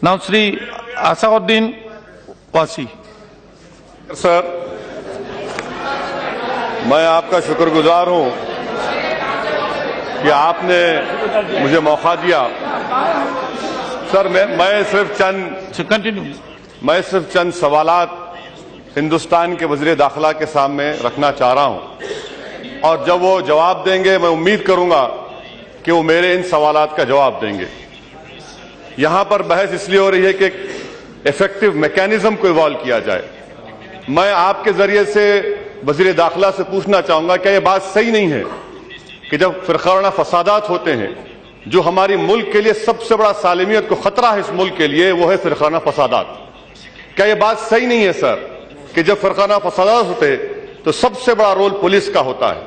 Now, Sri Asauddin Wasi. Sir, मैं आपका शुक्रगुजार हूं कि आपने मुझे मौका दिया। सर, मैं सिर्फ चंद सवालात हिंदुस्तान के वज़ीर दाखिला के सामने रखना चाह रहा हूं, और जब वो जवाब देंगे मैं उम्मीद करूंगा कि वो मेरे इन सवालात का जवाब देंगे। यहां पर बहस इसलिए हो रही है कि इफेक्टिव मैकेनिज्म को इवॉल्व किया जाए। मैं आपके जरिए से वज़ीर दाखिला से पूछना चाहूंगा, क्या यह बात सही नहीं है कि जब फ़िरक़ावाराना फसादात होते हैं, जो हमारी मुल्क के लिए सबसे बड़ा सालिमियत को खतरा है इस मुल्क के लिए, वो है फ़िरक़ावाराना फसादात। क्या यह बात सही नहीं है सर कि जब फ़िरक़ावाराना फसादात होते तो सबसे बड़ा रोल पुलिस का होता है,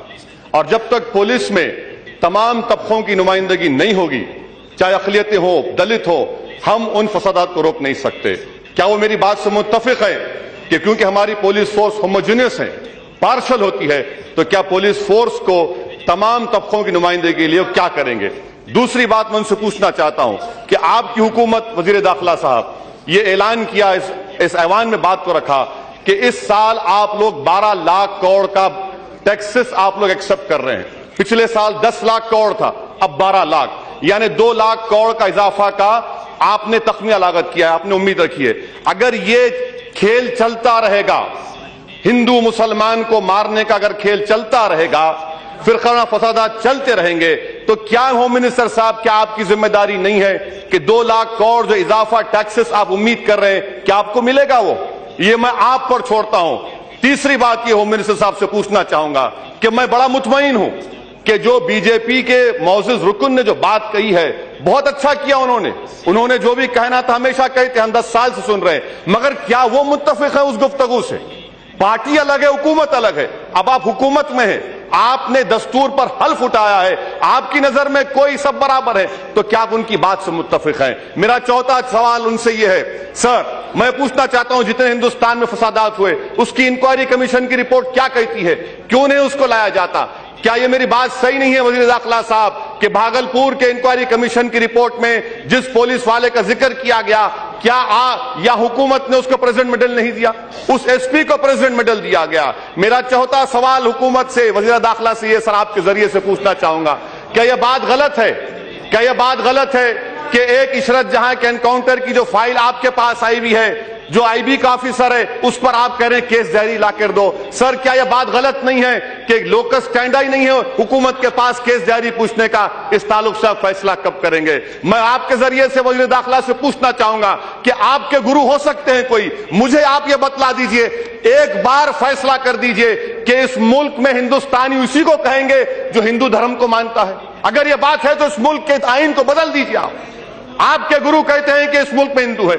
और जब तक पुलिस में तमाम तबकों की नुमाइंदगी नहीं होगी, चाहे अक़लियतें हो, दलित हो, हम उन फसादात को रोक नहीं सकते। क्या वो मेरी बात से मुत्तफ़िक़ है कि क्योंकि हमारी पुलिस फोर्स होमोजेनियस है, पार्शल होती है, तो क्या पुलिस फोर्स को तमाम तबकों की नुमाइंदगी के लिए क्या करेंगे? दूसरी बात मैं उनसे पूछना चाहता हूं कि आपकी हुकूमत, वज़ीर दाखिला साहब, ये ऐलान किया, इस ऐवान में बात को रखा कि इस साल आप लोग 12 लाख करोड़ का टैक्सेस आप लोग एक्सेप्ट कर रहे हैं। पिछले साल 10 लाख करोड़ था, अब 12 लाख, यानी 2 लाख करोड़ का इजाफा का आपने तख्मिया लागत किया है, आपने उम्मीद रखी है। अगर ये खेल चलता रहेगा, हिंदू मुसलमान को मारने का अगर खेल चलता रहेगा, फ़िरक़ावाराना फसादात चलते रहेंगे, तो क्या होम मिनिस्टर साहब, क्या आपकी जिम्मेदारी नहीं है कि 2 लाख करोड़ जो इजाफा टैक्सेस आप उम्मीद कर रहे हैं, क्या आपको मिलेगा? वो ये मैं आप पर छोड़ता हूं। तीसरी बात ये होम मिनिस्टर साहब से पूछना चाहूंगा कि मैं बड़ा मुतमईन हूं कि जो बीजेपी के मौजूद रुकन ने जो बात कही है, बहुत अच्छा किया उन्होंने जो भी कहना था हमेशा कहते, हम 10 साल से सुन रहे हैं, मगर क्या वो मुत्तफिक है उस गुफ्तगू से? पार्टी अलग है, हुकूमत अलग है। अब आप हुकूमत में हैं, आपने दस्तूर पर हल्फ उठाया है, आपकी नजर में कोई सब बराबर है, तो क्या आप उनकी बात से मुत्तफिक हैं? मेरा चौथा सवाल उनसे यह है, सर, मैं पूछना चाहता हूं, जितने हिंदुस्तान में फसादात हुए, उसकी इंक्वायरी कमीशन की रिपोर्ट क्या कहती है? क्यों नहीं उसको लाया जाता? क्या ये मेरी बात सही नहीं है वज़ीर दाखिला साहब कि भागलपुर के इंक्वायरी कमीशन की रिपोर्ट में जिस पुलिस वाले का जिक्र किया गया, क्या या हुकूमत ने उसको प्रेसिडेंट मेडल नहीं दिया, उस एसपी को प्रेसिडेंट मेडल दिया गया? मेरा चौथा सवाल हुकूमत से, वज़ीर दाखिला से, ये सर आपके जरिए से पूछना चाहूंगा, क्या यह बात गलत है, क्या यह बात गलत है कि एक इशरत जहां के एनकाउंटर की जो फाइल आपके पास आई हुई है, जो आईबी का ऑफिसर है, उस पर आप कह रहे हैं केस डायरी ला कर दो? सर, क्या यह बात गलत नहीं है कि लोकस स्टैंड ही नहीं है हुकूमत के पास केस डायरी पूछने का? इस ताल्लुक से आप फैसला कब करेंगे? मैं आपके जरिए से वज़ीर दाखिला से पूछना चाहूंगा कि आपके गुरु हो सकते हैं कोई, मुझे आप ये बतला दीजिए, एक बार फैसला कर दीजिए कि इस मुल्क में हिंदुस्तानी उसी को कहेंगे जो हिंदू धर्म को मानता है। अगर यह बात है तो इस मुल्क के आईन को बदल दीजिए। आपके गुरु कहते हैं कि इस मुल्क में हिंदू है।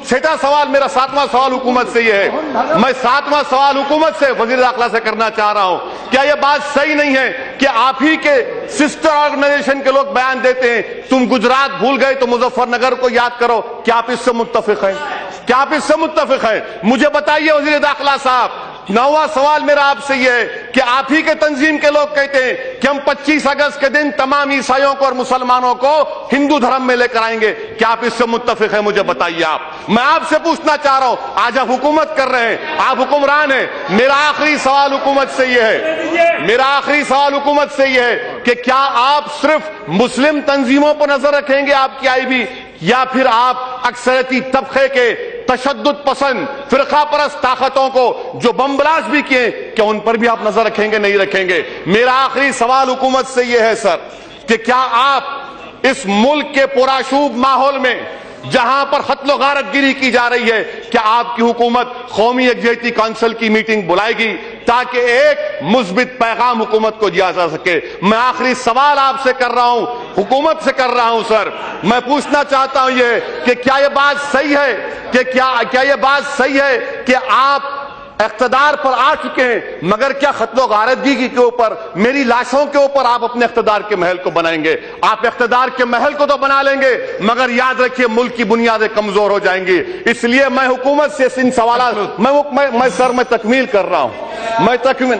छठा सवाल, मेरा 7वां सवाल हुकूमत से यह है, मैं 7वां सवाल हुकूमत से, वज़ीर दाखिला से करना चाह रहा हूं, क्या यह बात सही नहीं है कि आप ही के सिस्टर ऑर्गेनाइजेशन के लोग बयान देते हैं, तुम गुजरात भूल गए तो मुजफ्फरनगर को याद करो? क्या आप इससे मुत्तफिक हैं? क्या आप इससे मुत्तफिक हैं? मुझे बताइए वज़ीर दाखिला साहब। 9वां सवाल मेरा आपसे यह है कि आप ही के तंजीम के लोग कहते हैं कि हम 25 अगस्त के दिन तमाम ईसाइयों को और मुसलमानों को हिंदू धर्म में लेकर आएंगे। क्या आप इससे मुत्तफिक हैं? मुझे बताइए आप। मैं आपसे पूछना चाह रहा हूं, आज आप हुकूमत कर रहे हैं, आप हुक्मरान हैं। मेरा आखिरी सवाल हुकूमत से यह है, मेरा आखिरी सवाल हुकूमत से यह है कि क्या आप सिर्फ मुस्लिम तंजीमों पर नजर रखेंगे, आपकी आईबी, या फिर आप अक्सरती तबके के तशद्दुद पसंद फिरका परस्त ताकतों को जो बम ब्लास्ट भी किए, क्या उन पर भी आप नजर रखेंगे, नहीं रखेंगे? मेरा आखिरी सवाल हुकूमत से यह है सर कि क्या आप इस मुल्क के पुराशूब माहौल में, जहां पर क़त्ल गारतगिरी की जा रही है, क्या आपकी हुकूमत कौमी यकजहती काउंसिल की मीटिंग बुलाएगी ताकि एक मुस्बित पैगाम हुकूमत को दिया जा सके? मैं आखिरी सवाल आपसे कर रहा हूं, हुकूमत से कर रहा हूं सर, मैं पूछना चाहता हूं ये कि क्या यह बात सही है कि क्या यह बात सही है कि आप इख्तिदार पर आ चुके हैं, मगर क्या क़त्ल गारतगी के ऊपर, मेरी लाशों के ऊपर आप अपने इख्तिदार के महल को बनाएंगे? आप इख्तिदार के महल को तो बना लेंगे, मगर याद रखिए मुल्क की बुनियादें कमजोर हो जाएंगी। इसलिए मैं हुकूमत से इन सवाल मैं तकमील कर रहा हूं, मैं तकमील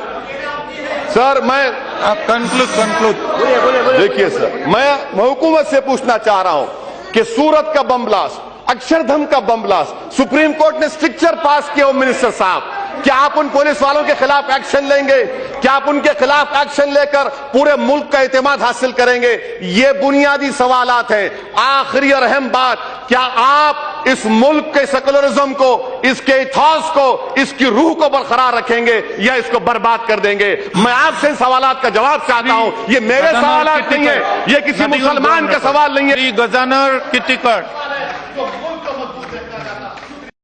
सर, मैं आप कंक्लूड। देखिए सर, मैं हुकूमत से पूछना चाह रहा हूं कि सूरत का बम ब्लास्ट अक्षरधम का बम ब्लास्ट, सुप्रीम कोर्ट ने स्ट्रिक्चर पास किया। मिनिस्टर साहब, क्या आप उन पुलिस वालों के खिलाफ एक्शन लेंगे? क्या आप उनके खिलाफ एक्शन लेकर पूरे मुल्क का एतमाद हासिल करेंगे? ये बुनियादी सवालात हैं। आखिरी और अहम बात, क्या आप इस मुल्क के सेकुलरिज्म को, इसके इथॉस को, इसकी रूह को बरकरार रखेंगे या इसको बर्बाद कर देंगे? मैं आपसे इन सवालात का जवाब चाहता हूं। ये मेरे सवालात नहीं है, ये किसी मुसलमान का सवाल नहीं है। गजानर किटिकट